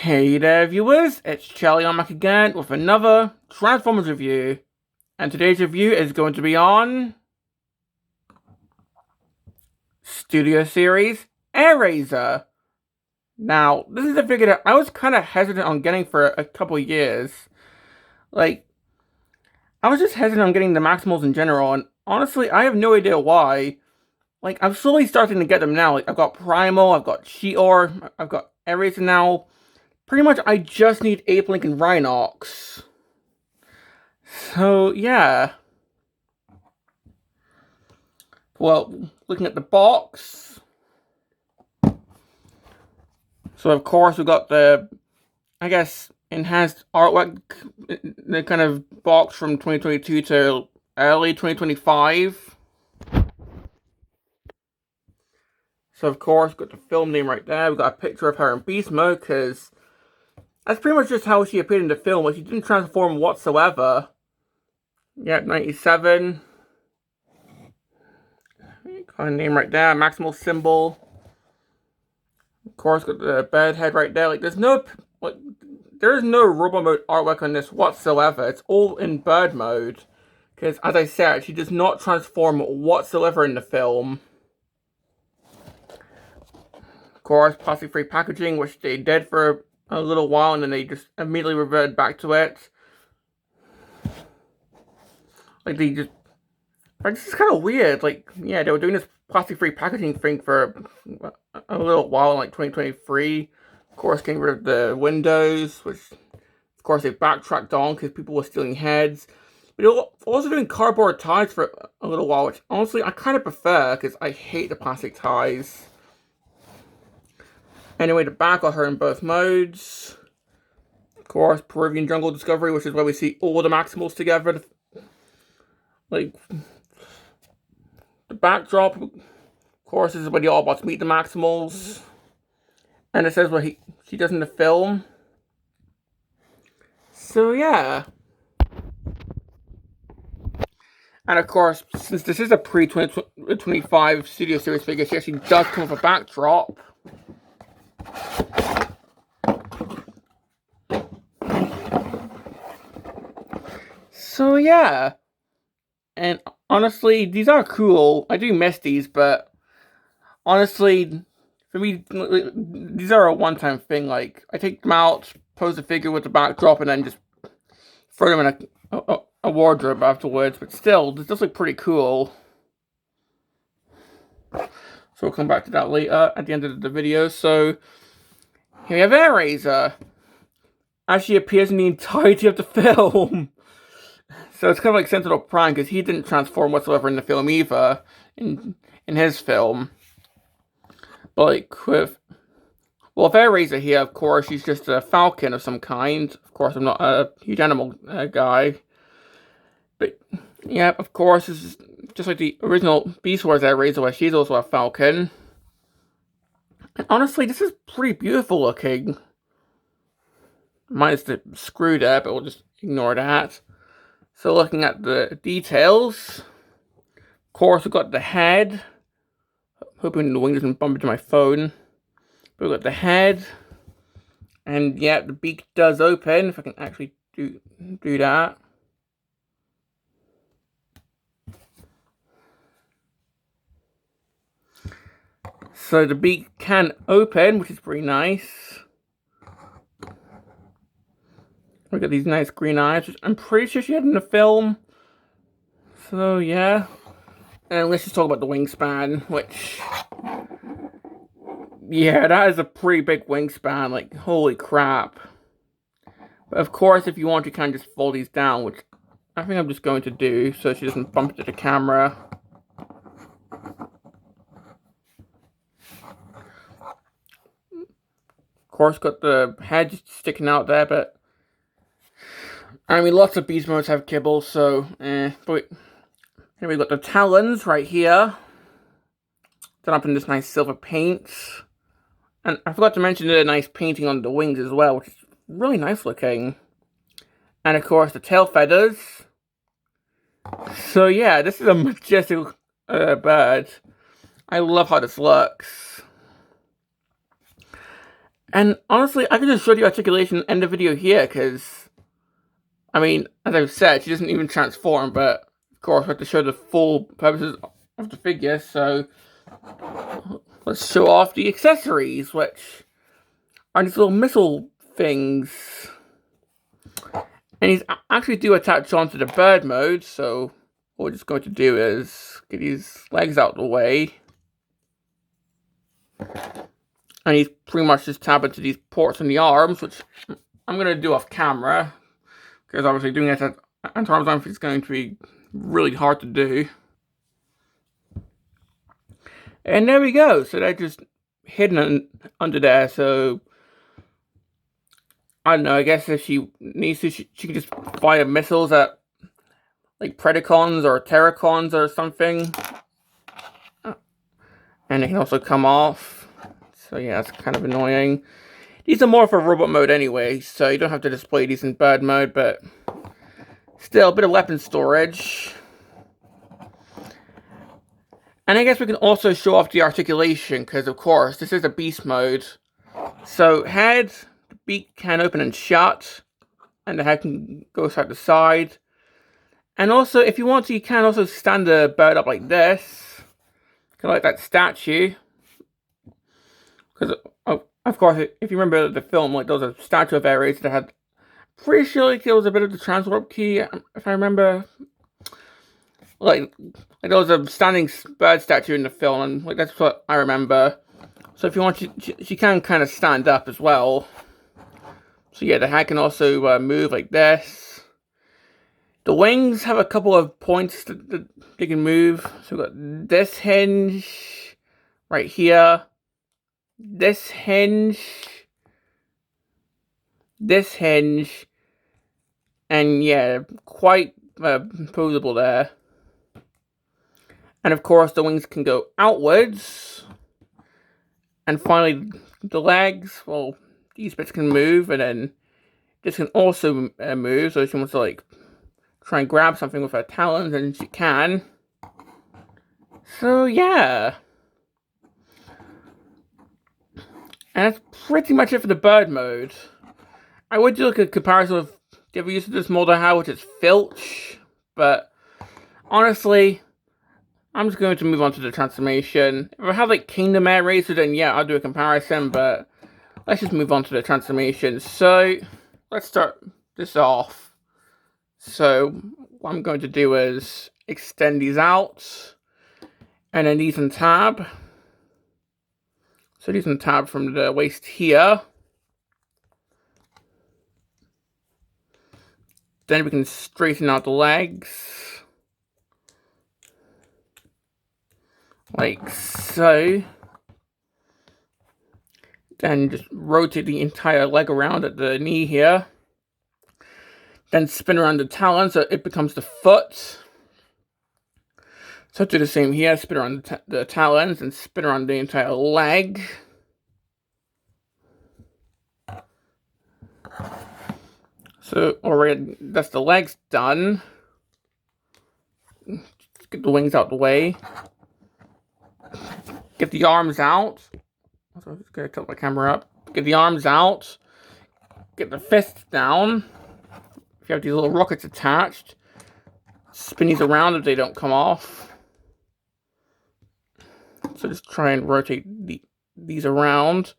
Hey there viewers, it's Charlie on back again with another Transformers review. And today's review is going to be on Studio Series Airazor. Now, this is a figure that I was kind of hesitant on getting for a couple years. I was just hesitant on getting the Maximals in general, and honestly, I have no idea why. I'm slowly starting to get them now. I've got Primal, I've got Sheetor, I've got Airazor now. Pretty much, I just need Ape Link and Rhinox. So, yeah. Well, looking at the box. So, of course, we've got the, I guess, enhanced artwork, the kind of box from 2022 to early 2025. So, of course, we've got the film name right there. We've got a picture of her in beast mode, because that's pretty much just how she appeared in the film. She didn't transform whatsoever. Yeah, 97. Got a name right there, maximal symbol. Of course, got the bed head right there. There's no robo mode artwork on this whatsoever. It's all in bird mode. Because, as I said, she does not transform whatsoever in the film. Of course, plastic-free packaging, which they did for a little while, and then they just immediately reverted back to it. This is kind of weird. Yeah, they were doing this plastic-free packaging thing for a little while in 2023. Of course, getting rid of the windows, which, of course, they backtracked on because people were stealing heads. But they were also doing cardboard ties for a little while, which, honestly, I kind of prefer because I hate the plastic ties. Anyway, the back got her in both modes. Of course, Peruvian Jungle Discovery, which is where we see all the Maximals together. The backdrop, of course, this is where the Autobots meet the Maximals. And it says what she does in the film. So, yeah. And, of course, since this is a pre-2025 Studio Series figure, she actually does come with a backdrop. So, yeah. And honestly, these are cool. I do miss these, but honestly, for me, these are a one-time thing. I take them out, pose the figure with the backdrop, and then just throw them in a wardrobe afterwards. But still, this does look pretty cool. So we'll come back to that later at the end of the video. So here we have Airazor. As she appears in the entirety of the film. So it's kind of like Sentinel Prime, because he didn't transform whatsoever in the film either, in his film. But with Airazor here, of course, she's just a falcon of some kind. Of course, I'm not a huge animal guy. But, yeah, of course, this is just like the original Beast Wars Airazor, where she's also a falcon. And honestly, this is pretty beautiful looking. Minus the screw there, but we'll just ignore that. So looking at the details, of course we've got the head. Hoping the wing doesn't bump into my phone. But we've got the head. And yeah, the beak does open, if I can actually do that. So the beak can open, which is pretty nice. We've got these nice green eyes, which I'm pretty sure she had in the film. So, yeah. And let's just talk about the wingspan, which... yeah, that is a pretty big wingspan. Holy crap. But of course, if you want, you can just fold these down, which I think I'm just going to do, so she doesn't bump into the camera. Of course, got the head just sticking out there, but... I mean, lots of beast modes have kibble, so, but here we've got the talons right here. Done up in this nice silver paint. And I forgot to mention the nice painting on the wings as well, which is really nice looking. And of course, the tail feathers. So yeah, this is a majestic bird. I love how this looks. And honestly, I could just show the articulation and end the video here, because, I mean, as I've said, she doesn't even transform, but of course we have to show the full purposes of the figure, so let's show off the accessories, which are these little missile things. And these actually do attach onto the bird mode, so what we're just going to do is get these legs out of the way. And he's pretty much just tab into these ports in the arms, which I'm going to do off camera, because obviously doing this at arm's length is going to be really hard to do. And there we go. So they're just hidden under there. So I don't know. I guess if she needs to, she can just fire missiles at like Predacons or Terracons or something, and they can also come off. So yeah, it's kind of annoying. These are more for robot mode anyway, so you don't have to display these in bird mode, but still a bit of weapon storage. And I guess we can also show off the articulation, because of course, this is a beast mode. So head, the beak can open and shut, and the head can go side to side. And also, if you want to, you can also stand the bird up like this, kind of like that statue. Because, of course, if you remember the film, like, there was a statue of Airazor that had, pretty sure like, there was a bit of the transwarp key, if I remember. Like there was a standing bird statue in the film, and like that's what I remember. So if you want, she can kind of stand up as well. So yeah, the head can also move like this. The wings have a couple of points that they can move. So we've got this hinge right here, this hinge, and yeah, quite posable there. And of course, the wings can go outwards. And finally, the legs, well, these bits can move, and then this can also move. So if she wants to, like, try and grab something with her talons, and she can. So, yeah. And that's pretty much it for the bird mode. I would do like a comparison with the other use of this mold I have, which is Filch. But, honestly, I'm just going to move on to the transformation. If I have like Kingdom Airazor, then yeah, I'll do a comparison, but let's just move on to the transformation. So, let's start this off. So, what I'm going to do is extend these out, and then these in tab. So these in tab from the waist here. Then we can straighten out the legs. Like so. Then just rotate the entire leg around at the knee here. Then spin around the talon so it becomes the foot. So do the same here, spin around the talons and spin around the entire leg. So already that's the legs done. Just get the wings out the way. Get the arms out. So I'm just gonna tilt my camera up. Get the arms out. Get the fists down. If you have these little rockets attached, spin these around if they don't come off. So just try and rotate these around.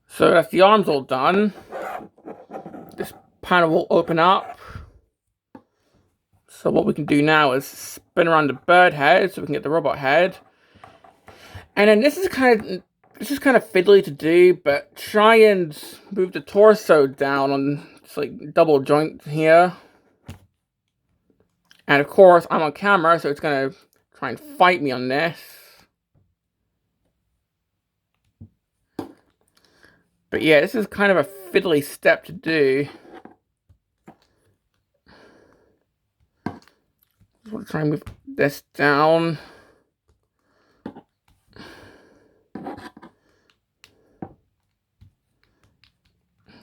So that's the arms all done. This panel will open up. So what we can do now is spin around the bird head so we can get the robot head. And then this is kind of fiddly to do, but try and move the torso down on this like double joint here. And of course I'm on camera, so it's gonna try and fight me on this. But yeah, this is kind of a fiddly step to do. Just want to try and move this down.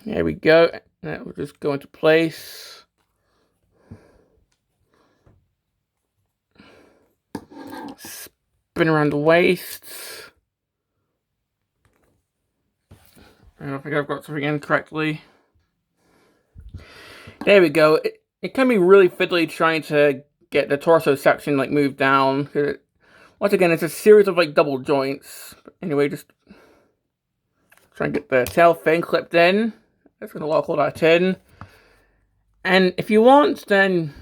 There we go. That will just go into place. Spin around the waist. I don't think I've got something in correctly. There we go. It can be really fiddly trying to get the torso section like moved down. Once again, it's a series of like double joints. But anyway, just try and get the tail fin clipped in. That's gonna lock all that in. And if you want, then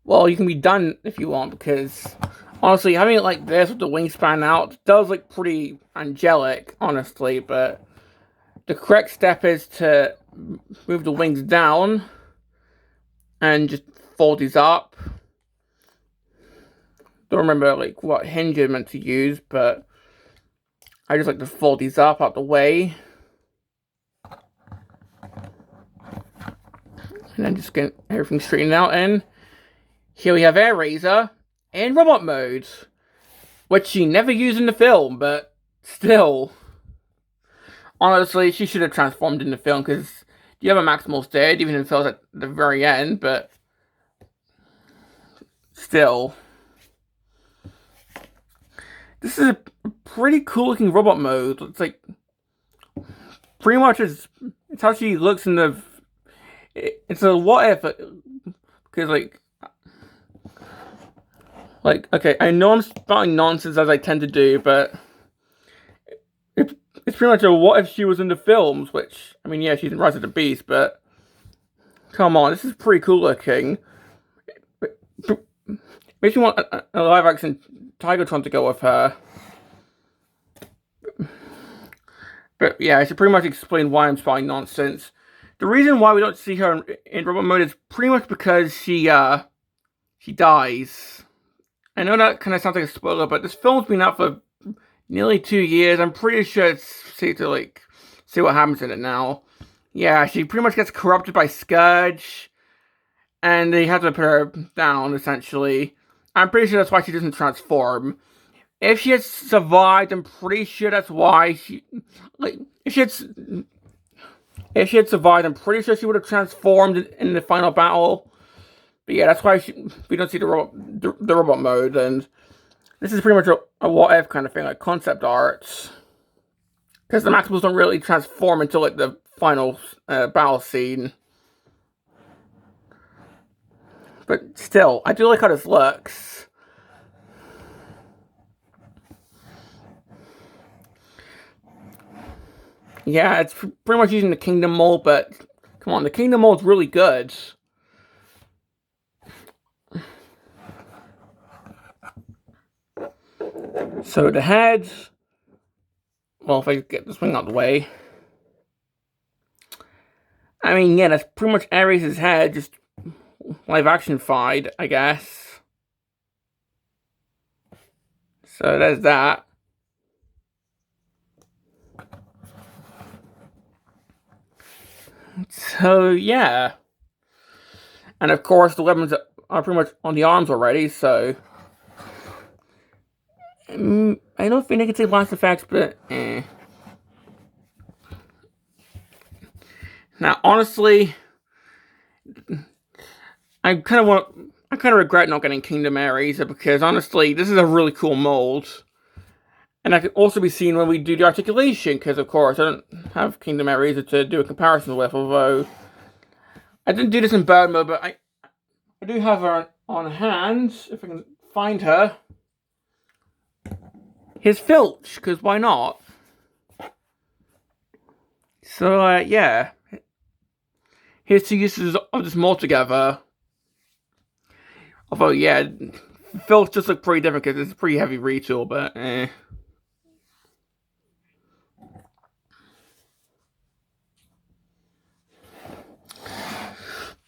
well, you can be done if you want, because honestly, having it like this with the wingspan out does look pretty angelic, honestly. But the correct step is to move the wings down and just fold these up. Don't remember like what hinge you're meant to use, but I just like to fold these up out the way. And then just get everything straightened out. And here we have Airazor in robot mode, which she never used in the film, but still. Honestly, she should have transformed in the film, because the other Maximals did, even if it was at the very end, but still. This is a pretty cool looking robot mode. It's like pretty much it's how she looks in the. It's a what if, because like okay, I know I'm spouting nonsense as I tend to do, but it's pretty much a what if she was in the films. Which I mean, yeah, she's in Rise of the Beast, but come on, this is pretty cool looking. Makes me want a live action Tigatron to go with her. But yeah, I should pretty much explain why I'm spouting nonsense. The reason why we don't see her in robot mode is pretty much because she dies. I know that kind of sounds like a spoiler, but this film's been out for nearly 2 years. I'm pretty sure it's safe to like see what happens in it now. Yeah, she pretty much gets corrupted by Scourge, and they have to put her down essentially. I'm pretty sure that's why she doesn't transform. If she had survived, I'm pretty sure that's why she like if she had survived, I'm pretty sure she would have transformed in the final battle. But yeah, that's why we don't see the robot mode, and this is pretty much a what if kind of thing, like concept art. Because the Maximals don't really transform until like the final battle scene. But still, I do like how this looks. Yeah, it's pretty much using the Kingdom mold, but come on, the Kingdom mold's really good. So the head, well, if I get this wing out of the way. I mean, yeah, that's pretty much Ares' head, just live action-fied, I guess. So there's that. So, yeah. And of course, the weapons are pretty much on the arms already, so. I don't think I can say blast effects, but Now, honestly, I kind of regret not getting Kingdom Airazor, because honestly, this is a really cool mold. And that can also be seen when we do the articulation, because of course I don't have Kingdom Airazor to do a comparison with, although I didn't do this in bird mode, but I do have her on hand, if I can find her. Here's Filch, because why not? So, yeah. Here's two uses of this mold together. Although, yeah, Filch just look pretty different because it's a pretty heavy retool, but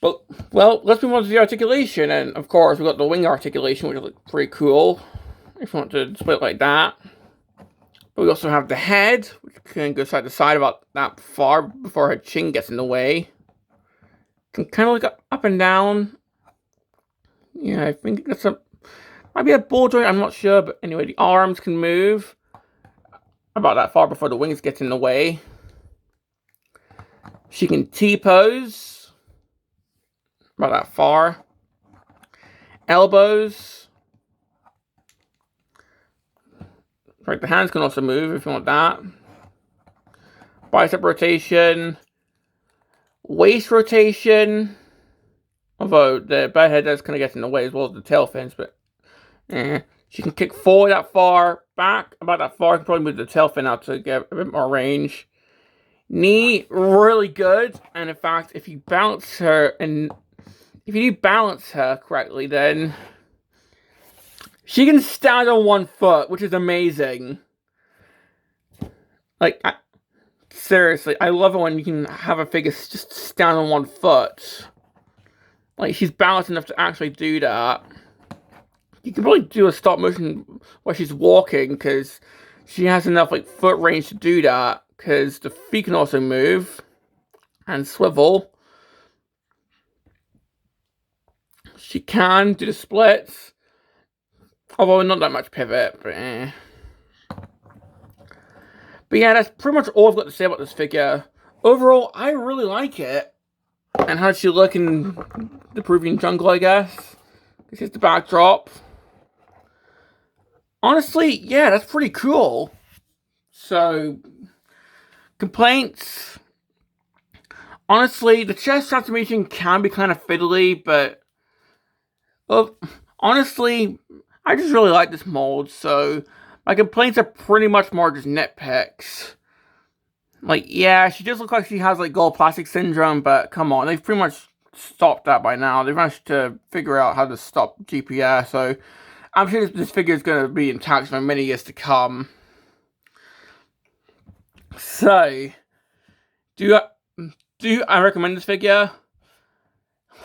But, well, let's move on to the articulation, and of course we've got the wing articulation, which looks pretty cool, if you want to display it like that. But we also have the head, which can go side to side about that far before her chin gets in the way. Can kind of look up and down. Yeah, I think that's might be a ball joint, I'm not sure, but anyway, the arms can move about that far before the wings get in the way. She can T-pose about that far. Elbows. Right, the hands can also move if you want that. bicep rotation, waist rotation. Although the bad head does kind of get in the way as well as the tail fins, but she can kick forward that far, back about that far. Can probably move the tail fin out to get a bit more range. Knee, really good. And in fact, if you balance her correctly, then she can stand on one foot, which is amazing. Like, seriously, I love it when you can have a figure just stand on one foot. Like, she's balanced enough to actually do that. You can probably do a stop motion while she's walking, because she has enough, like, foot range to do that. Because the feet can also move and swivel. She can do the splits. Although not that much pivot, but But yeah, that's pretty much all I've got to say about this figure. Overall, I really like it. And how does she look in the Peruvian jungle, I guess? This is the backdrop. Honestly, yeah, that's pretty cool. So, complaints. Honestly, the chest transformation can be kind of fiddly, but honestly, I just really like this mold, so my complaints are pretty much more just nitpicks. Like, yeah, she does look like she has, like, gold plastic syndrome, but come on, they've pretty much stopped that by now. They've managed to figure out how to stop GPS, so I'm sure this figure is going to be intact for many years to come. So, do I recommend this figure?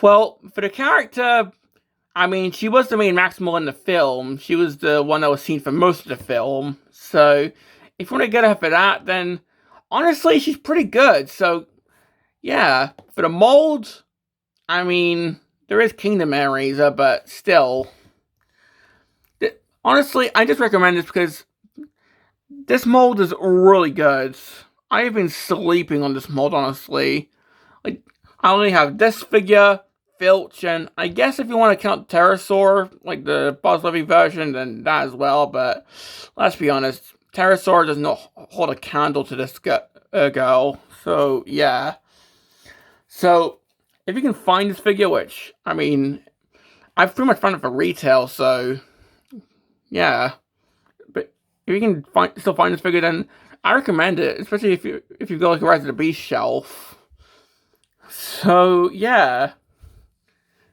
Well, for the character, I mean, she was the main Maximal in the film. She was the one that was seen for most of the film. So, if you want to get her for that, then honestly, she's pretty good. So, yeah. For the mold, I mean, there is Kingdom Airazor, but still. Honestly, I just recommend this because this mold is really good. I have been sleeping on this mold, honestly. Like, I only have this figure, Filch, and I guess if you want to count Pterosaur, like the Buzz Levy version, then that as well, but let's be honest, Pterosaur does not hold a candle to this girl, so yeah. So, if you can find this figure, which, I mean, I've pretty much found it for retail, so yeah. But if you can still find this figure, then I recommend it, especially if you've got like a Rise of the Beast shelf. So yeah.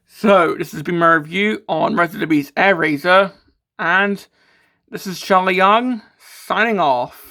So this has been my review on Rise of the Beast Airazor, and this is Charlie Young signing off.